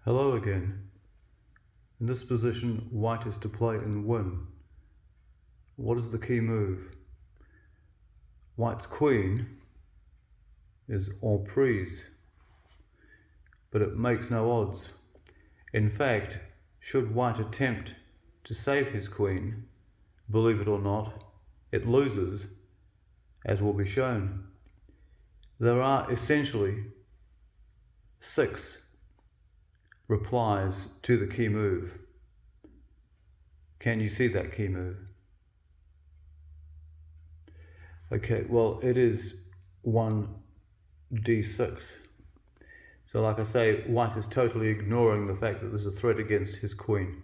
Hello again. In this position, white is to play and win. What is the key move? White's queen is en prise, but it makes no odds. In fact, should white attempt to save his queen, believe it or not, it loses, as will be shown. There are essentially 6 replies to the key move. Can you see that key move? Okay, well, it is 1d6. So like I say, white is totally ignoring the fact that there's a threat against his queen.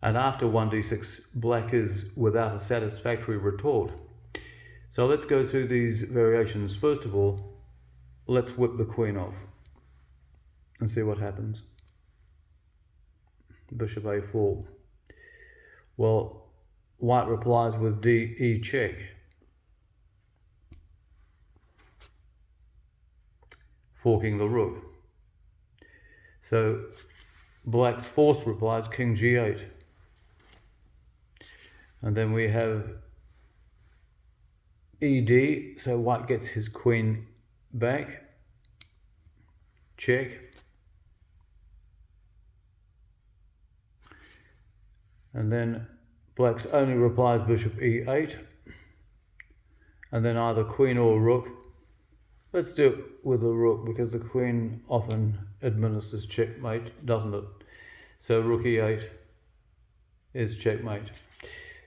And after 1d6, black is without a satisfactory retort. So let's go through these variations. First of all, let's whip the queen off and see what happens. Bishop a4. Well, white replies with d-e check. Forking the rook. So black's forced replies king g8. And then we have ed, so white gets his queen back. Check. And then black's only replies bishop e8. And then either queen or rook. Let's do it with the rook because the queen often administers checkmate, doesn't it? So rook e8 is checkmate.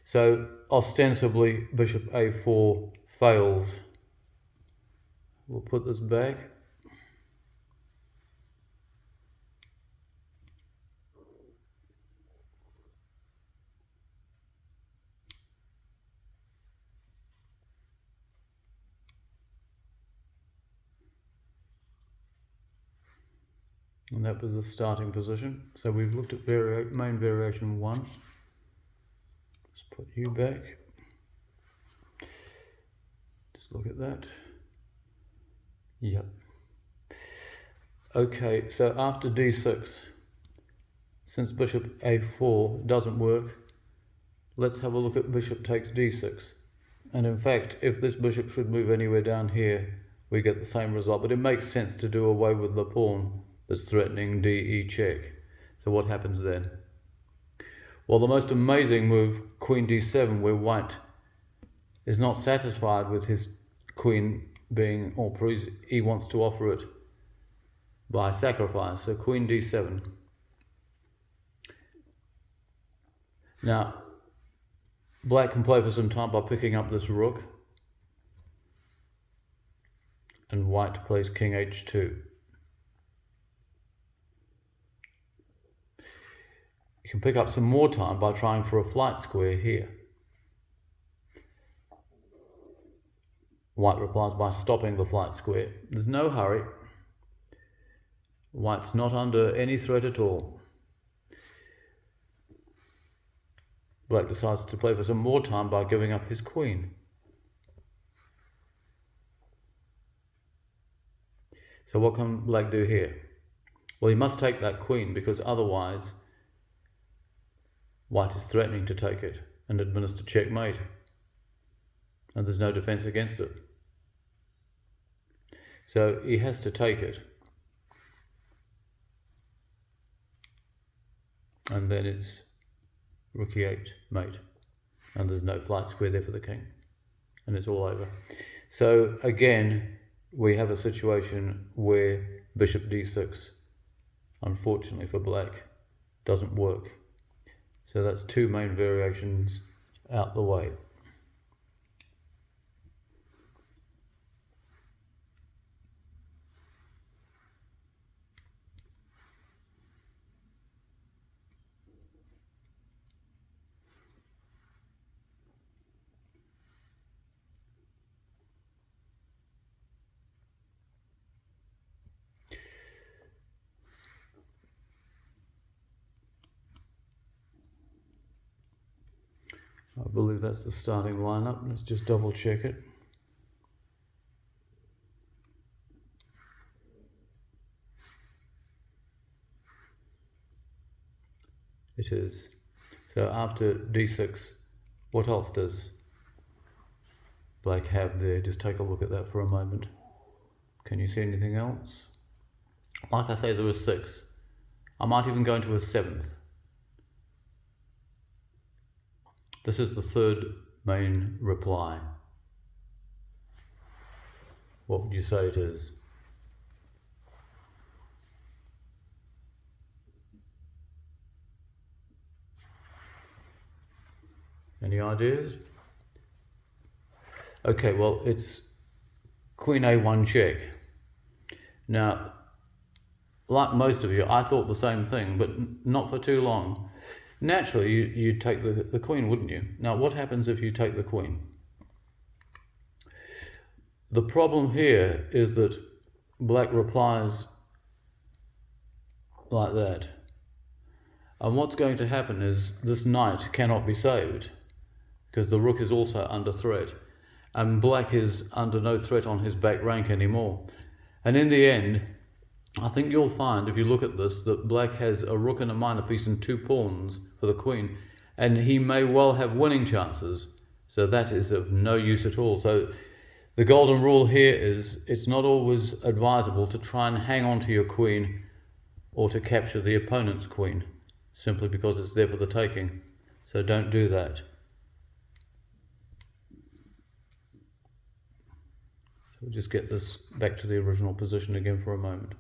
So ostensibly bishop a4 fails. We'll put this back. And that was the starting position. So we've looked at main variation 1. Let's put you back. Just look at that. Yep. Okay, so after d6, since bishop a4 doesn't work, let's have a look at bishop takes d6. And in fact, if this bishop should move anywhere down here, we get the same result. But it makes sense to do away with the pawn that's threatening d-e check. So what happens then? Well, the most amazing move, queen d7, where white is not satisfied with his queen being en prise, he wants to offer it by sacrifice. So queen d7. Now, black can play for some time by picking up this rook, and white plays king h2. You can pick up some more time by trying for a flight square here. White replies by stopping the flight square. There's no hurry. White's not under any threat at all. Black decides to play for some more time by giving up his queen. So what can black do here? Well, he must take that queen because otherwise white is threatening to take it and administer checkmate, and there's no defense against it. So he has to take it, and then it's rook e8 mate, and there's no flight square there for the king, and it's all over. So again, we have a situation where bishop d6, unfortunately for black, doesn't work. So that's 2 main variations out the way. I believe that's the starting lineup. Let's just double check it. It is. So after d6, what else does black have there? Just take a look at that for a moment. Can you see anything else? Like I say, there is 6. I might even go into a 7th. This is the third main reply. What would you say it is? Any ideas? Okay, well, it's Queen A1 check. Now, like most of you, I thought the same thing, but not for too long. Naturally, you'd take the queen, wouldn't you? Now, what happens if you take the queen? The problem here is that black replies like that. And what's going to happen is this knight cannot be saved because the rook is also under threat. And black is under no threat on his back rank anymore. And in the end, I think you'll find, if you look at this, that black has a rook and a minor piece and 2 pawns for the queen, and he may well have winning chances. So that is of no use at all. So the golden rule here is it's not always advisable to try and hang on to your queen or to capture the opponent's queen, simply because it's there for the taking. So don't do that. So we'll just get this back to the original position again for a moment.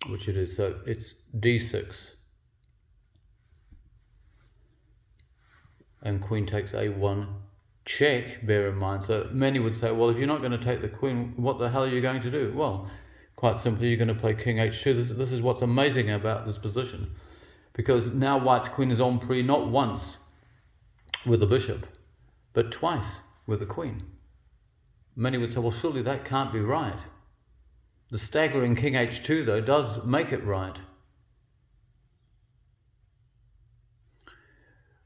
Which it is, so it's d6. And queen takes a1 check, bear in mind. So many would say, well, if you're not going to take the queen, what the hell are you going to do? Well, quite simply, you're going to play king h2. This is what's amazing about this position. Because now white's queen is en prise not once with the bishop, but twice with the queen. Many would say, well, surely that can't be right. The staggering king h2, though, does make it right.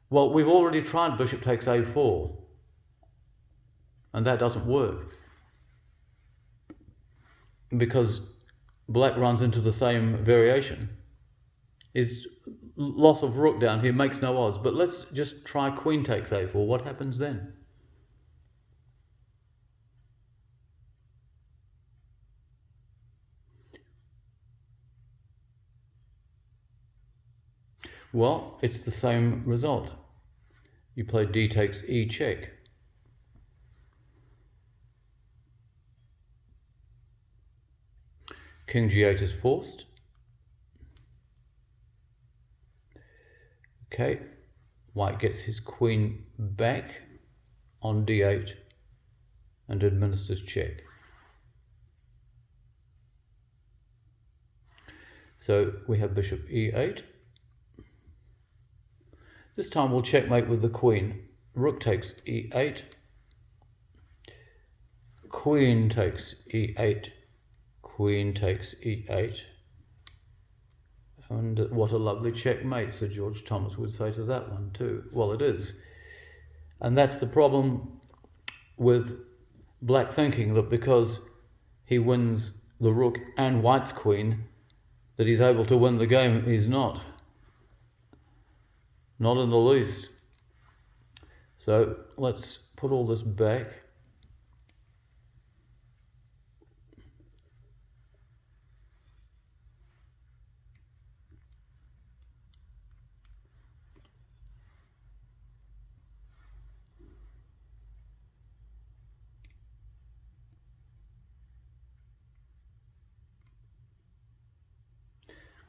Well, we've already tried bishop takes a4, and that doesn't work because black runs into the same variation. His loss of rook down here makes no odds, but let's just try queen takes a4. What happens then? Well, it's the same result. You play d takes e check. King g8 is forced. Okay, white gets his queen back on d8 and administers check. So we have bishop e8. This time we'll checkmate with the queen. Rook takes e8. Queen takes e8. Queen takes e8. And what a lovely checkmate, Sir George Thomas would say to that one too. Well, it is. And that's the problem with black thinking, that because he wins the rook and white's queen, that he's able to win the game. He's not. Not in the least. So let's put all this back.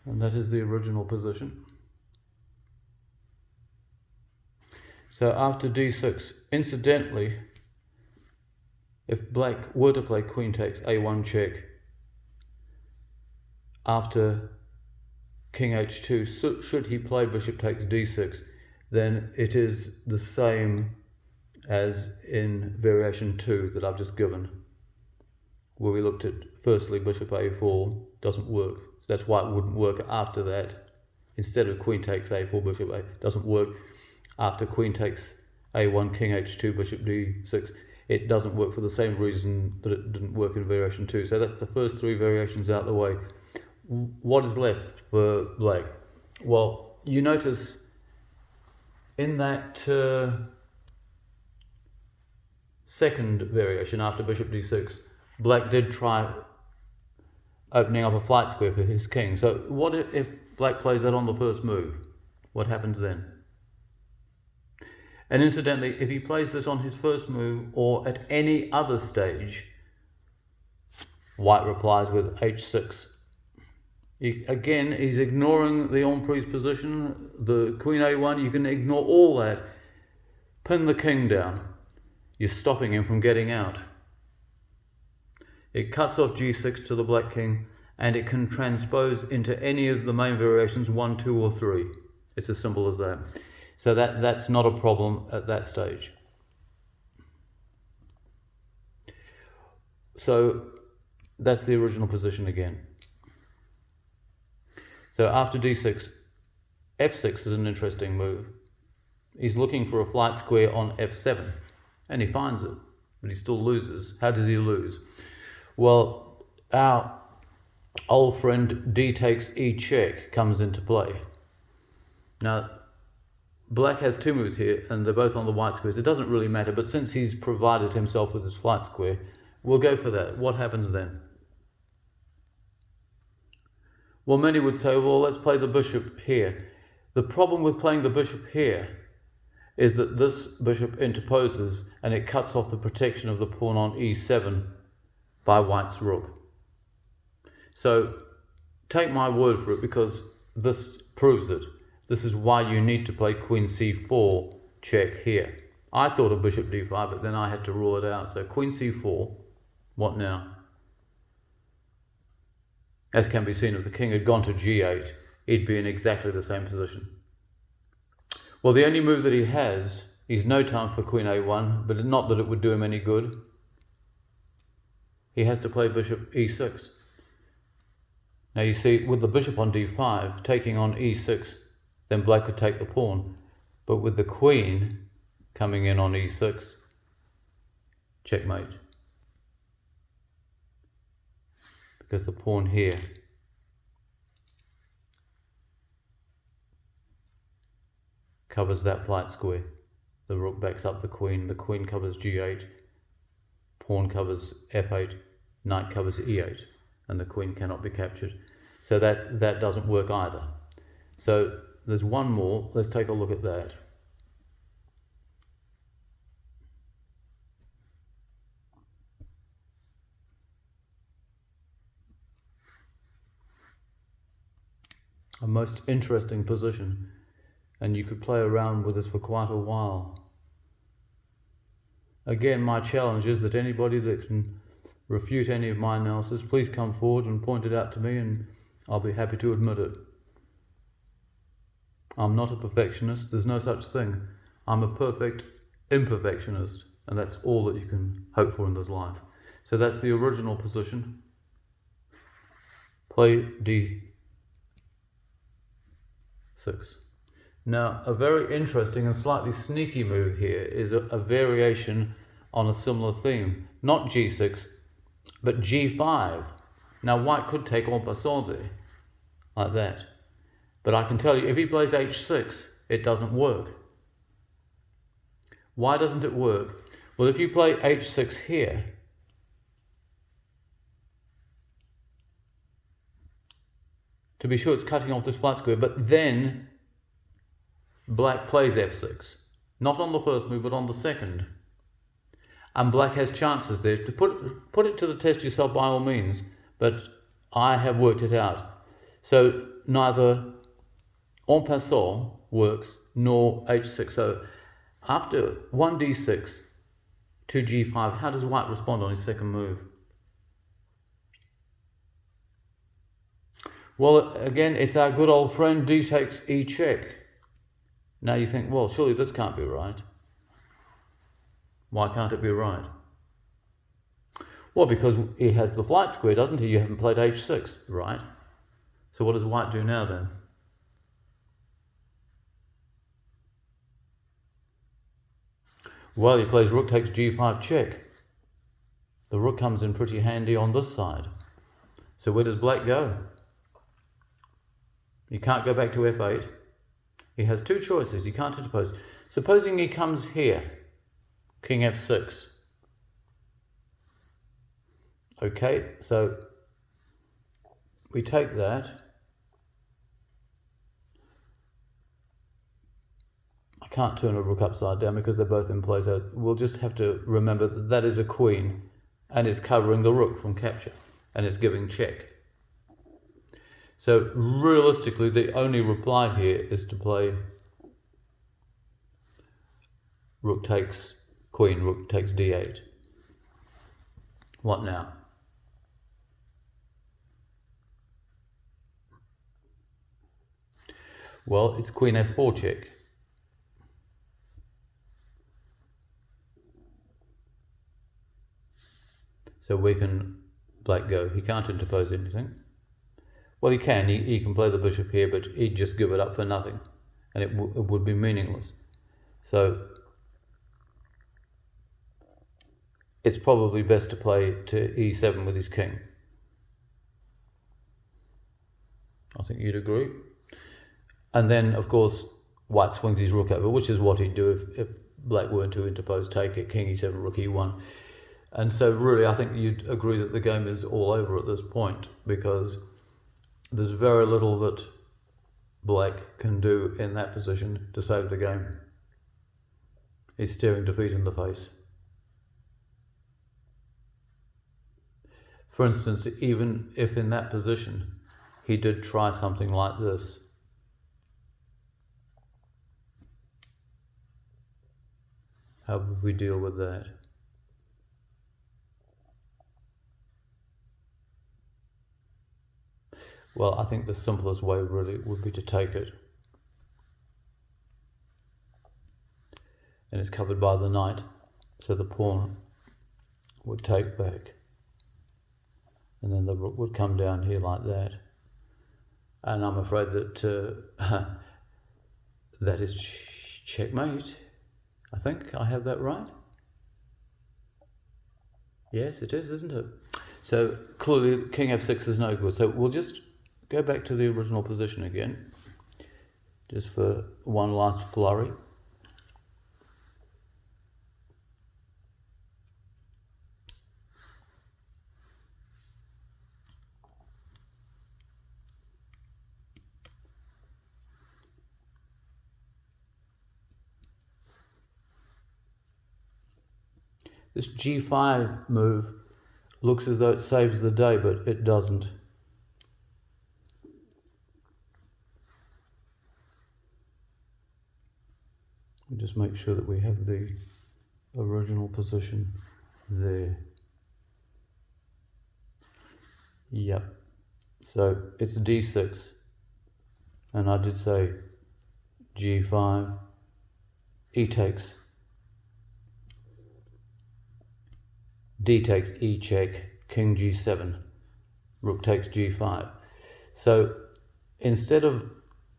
And that is the original position. So after d6, incidentally, if black were to play queen takes a1 check, after king h2, should he play bishop takes d6, then it is the same as in variation 2 that I've just given, where we looked at firstly bishop a4 doesn't work. So that's why it wouldn't work after that. Instead of queen takes a4, bishop a doesn't work after queen takes a1, king h2, bishop d6. it doesn't work for the same reason that it didn't work in variation 2. So that's the first 3 variations out of the way. What is left for black? Well, you notice in that second variation after bishop d6, black did try opening up a flight square for his king. So what if black plays that on the first move? What happens then? And incidentally, if he plays this on his first move or at any other stage, white replies with h6. Again, he's ignoring the emprise position, the queen a1, you can ignore all that. Pin the king down. You're stopping him from getting out. It cuts off g6 to the black king, and it can transpose into any of the main variations, 1, 2, or 3. It's as simple as that. So that's not a problem at that stage. So that's the original position again. So after d6, f6 is an interesting move. He's looking for a flight square on f7, and he finds it, but he still loses. How does he lose? Well, our old friend d takes e check comes into play. Now, black has 2 moves here, and they're both on the white squares. It doesn't really matter, but since he's provided himself with his flight square, we'll go for that. What happens then? Well, many would say, well, let's play the bishop here. The problem with playing the bishop here is that this bishop interposes and it cuts off the protection of the pawn on e7 by white's rook. So take my word for it, because this proves it. This is why you need to play queen c4 check here. I thought of bishop d5, but then I had to rule it out. So queen c4, what now? As can be seen, if the king had gone to g8, he'd be in exactly the same position. Well, the only move that he has, he's no time for queen a1, but not that it would do him any good. He has to play bishop e6. Now you see, with the bishop on d5, taking on e6, then black could take the pawn. But with the queen coming in on e6, checkmate. Because the pawn here covers that flight square. The rook backs up the queen covers g8, pawn covers f8, knight covers e8, and the queen cannot be captured. So that doesn't work either. So there's one more. Let's take a look at that. A most interesting position, and you could play around with this for quite a while. Again, my challenge is that anybody that can refute any of my analysis, please come forward and point it out to me, and I'll be happy to admit it. I'm not a perfectionist. There's no such thing. I'm a perfect imperfectionist, and that's all that you can hope for in this life. So that's the original position. Play d6. Now, a very interesting and slightly sneaky move here is a variation on a similar theme. Not g6, but g5. Now, white could take en passant there, like that. But I can tell you, if he plays h6, it doesn't work. Why doesn't it work? Well, if you play h6 here, to be sure, it's cutting off this flight square, but then black plays f6. Not on the first move, but on the second. And black has chances there. To put it to the test yourself by all means, but I have worked it out. So neither en passant works, nor h6. So after 1d6, 2g5, how does white respond on his second move? Well, again, it's our good old friend d takes e check. Now you think, well, surely this can't be right. Why can't it be right? Well, because he has the flight square, doesn't he? You haven't played h6, right? So what does white do now then? Well, he plays rook takes g5 check. The rook comes in pretty handy on this side. So where does black go? He can't go back to f8. He has two choices. He can't interpose. Supposing he comes here, king f6. Okay, so we take that. I can't turn a rook upside down because they're both in place. So we'll just have to remember that that is a queen and it's covering the rook from capture and it's giving check. So realistically, the only reply here is to play rook takes queen, rook takes d8. What now? Well, it's queen f4 check. So where can black go? He can't interpose anything. Well, he can. He can play the bishop here, but he'd just give it up for nothing, and it would be meaningless. So it's probably best to play to e7 with his king. I think you'd agree. And then, of course, white swings his rook over, which is what he'd do if black weren't to interpose, take it, king e7, rook e1. And so really, I think you'd agree that the game is all over at this point, because there's very little that black can do in that position to save the game. He's staring defeat in the face. For instance, even if in that position he did try something like this, how would we deal with that? Well, I think the simplest way really would be to take it. And it's covered by the knight, so the pawn would take back. And then the rook would come down here like that. And I'm afraid that that is checkmate. I think I have that right. Yes, it is, isn't it? So clearly king f6 is no good. So we'll just go back to the original position again, just for one last flurry. This g5 move looks as though it saves the day, but it doesn't. We'll just make sure that we have the original position there. Yep. So it's d6, and I did say g5, e takes, d takes, e check, king g7, rook takes g5. So instead of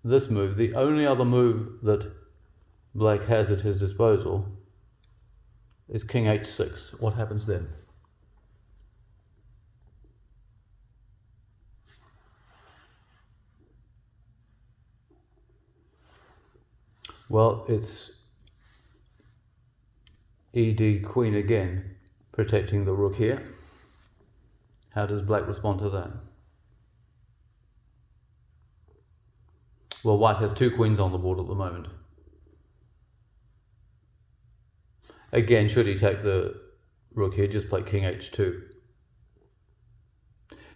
this move, the only other move that black has at his disposal is king h6. What happens then? Well, it's ed queen again, protecting the rook here. How does black respond to that? Well, white has two queens on the board at the moment. Again, should he take the rook here, just play king h2.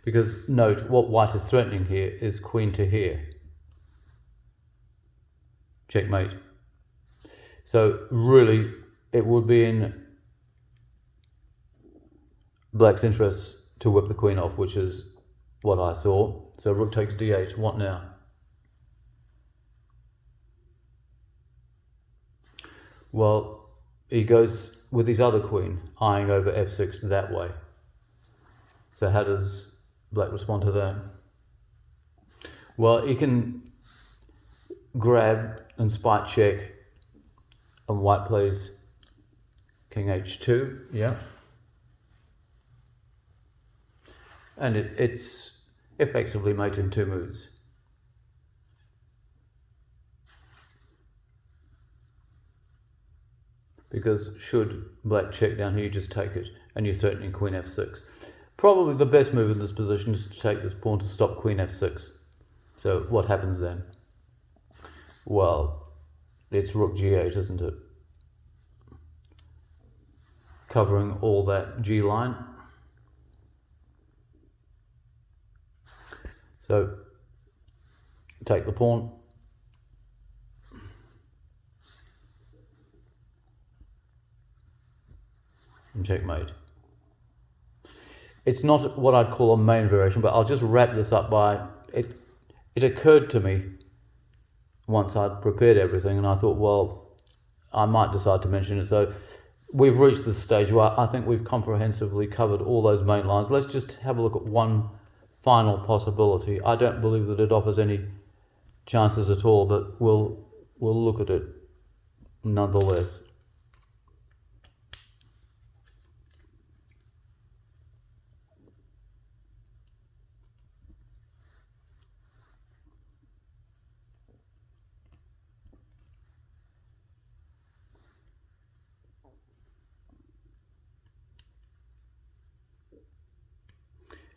Because note, what white is threatening here is queen to here. Checkmate. So really, it would be in black's interest to whip the queen off, which is what I saw. So rook takes d8. What now? Well, he goes with his other queen, eyeing over f6 that way. So how does black respond to that? Well, he can grab and spite check, and white plays king h2, yeah. And it's effectively mate in 2 moves. Because should black check down here, you just take it, and you're threatening queen f6. Probably the best move in this position is to take this pawn to stop queen f6. So what happens then? Well, it's rook g8, isn't it? Covering all that g line. So take the pawn. And checkmate. It's not what I'd call a main variation, but I'll just wrap this up by it occurred to me once I'd prepared everything, and I thought, well, I might decide to mention it. So we've reached this stage where I think we've comprehensively covered all those main lines. Let's just have a look at one final possibility. I don't believe that it offers any chances at all, but we'll look at it nonetheless.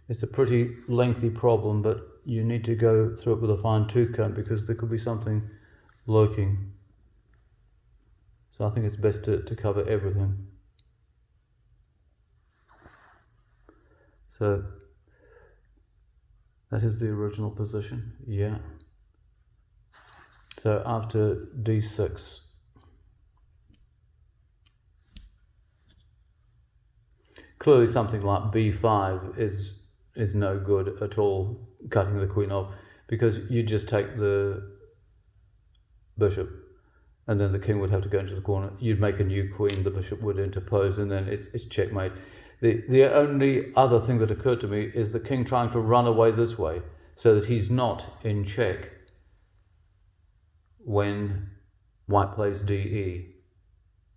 It's a pretty lengthy problem, but you need to go through it with a fine tooth comb because there could be something lurking. So I think it's best to cover everything. So that is the original position, yeah. So after d6, clearly something like b5 is no good at all, cutting the queen off, because you just take the bishop and then the king would have to go into the corner. You'd make a new queen, the bishop would interpose, and then it's checkmate. The only other thing that occurred to me is the king trying to run away this way so that he's not in check when white plays de.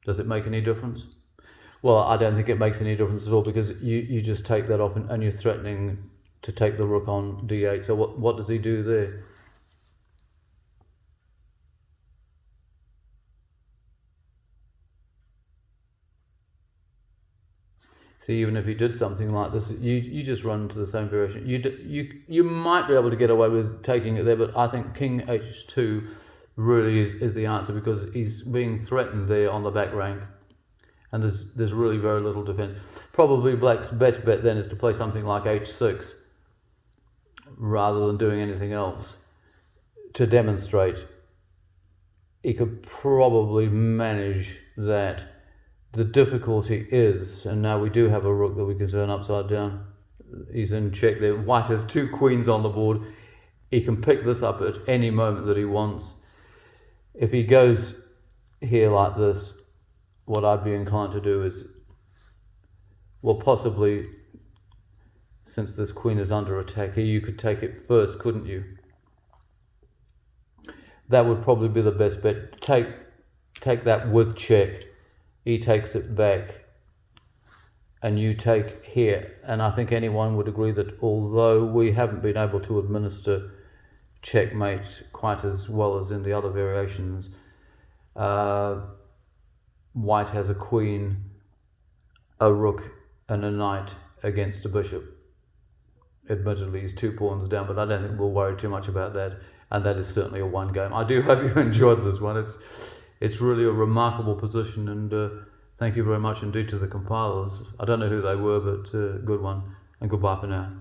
Does it make any difference? Well, I don't think it makes any difference at all, because you just take that off and you're threatening to take the rook on d8. So what does he do there? See, even if he did something like this, you just run into the same variation. You might be able to get away with taking it there, but I think king h2 really is the answer, because he's being threatened there on the back rank. And there's really very little defense. Probably black's best bet then is to play something like h6 rather than doing anything else to demonstrate he could probably manage that. The difficulty is, and now we do have a rook that we can turn upside down. He's in check there. White has 2 queens on the board. He can pick this up at any moment that he wants. If he goes here like this, what I'd be inclined to do is, well, possibly, since this queen is under attack here, you could take it first, couldn't you? That would probably be the best bet. Take that with check. He takes it back, and you take here. And I think anyone would agree that although we haven't been able to administer checkmate quite as well as in the other variations, white has a queen, a rook, and a knight against a bishop. Admittedly, he's 2 pawns down, but I don't think we'll worry too much about that. And that is certainly a one game. I do hope you enjoyed this one. It's really a remarkable position, and thank you very much indeed to the compilers. I don't know who they were, but good one, and goodbye for now.